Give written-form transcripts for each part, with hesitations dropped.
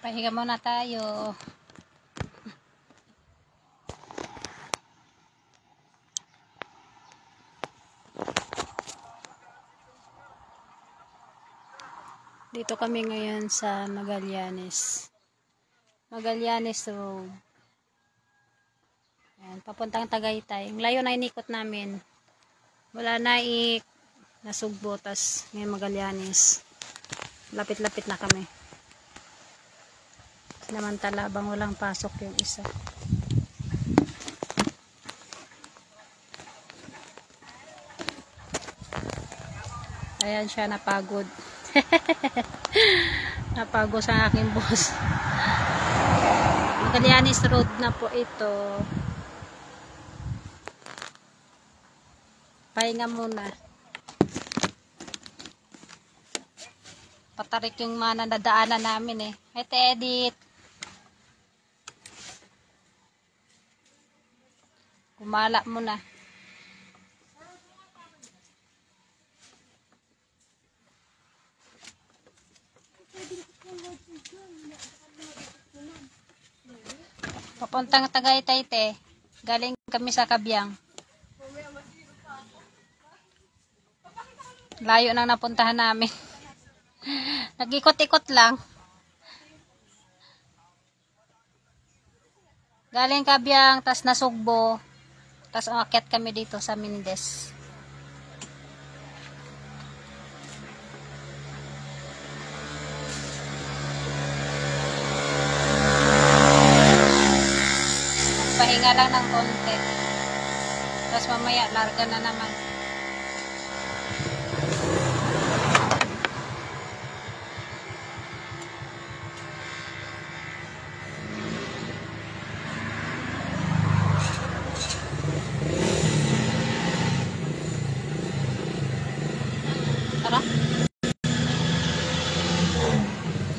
Pahinga muna tayo. Dito kami ngayon sa Magallanes. Magallanes Road. Ayan, papuntang Tagaytay. Ang layo na inikot namin. Wala na Nasugbo, tas ngayon Magallanes. Lapit-lapit na kami. Samantala bang walang pasok yung isa. Ayan siya, napagod. Napagod sa aking boss. Magallanes Road na po ito. Pahinga muna. Patarik yung mga nadaanan namin eh. Ito edit. Kumala muna. Papuntang Tagaytay te. Galing kami sa Kabyang. Layo nang napuntahan namin. Nag-ikot-ikot lang. Galing Kabyang, tas Nasugbo. Tas umakyat kami dito sa Mindes. Pahinga lang ng konti. Tas mamaya larga na naman. Tara.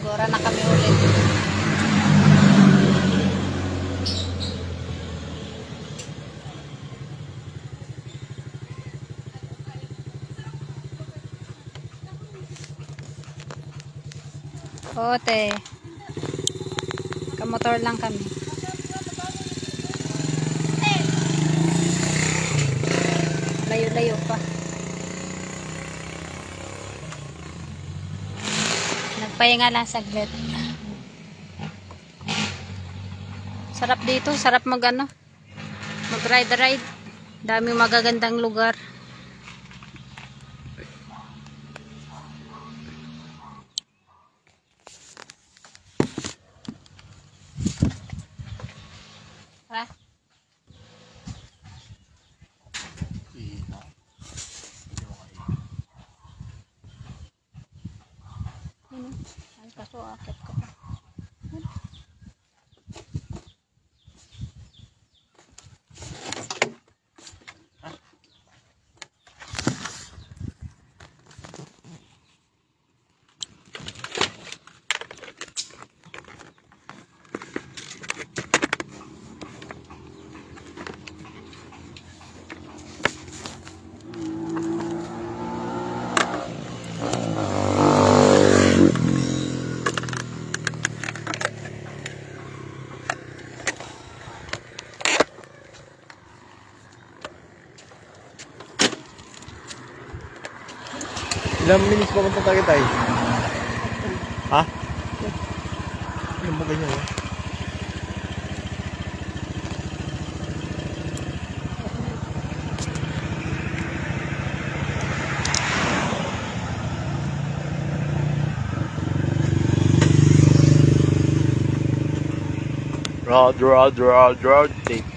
Gora na kami ulit. Ote. Kamotor lang kami. Layo-layo pa. Nagpahinga lang saglit. Sarap dito, sarap mag-ride. Daming magagandang lugar. Ha? Ay, kaso akit ko pa. Ilang minutes pa kung Tagaytay? Ha? Ilang mo ganyan oh. Road, take.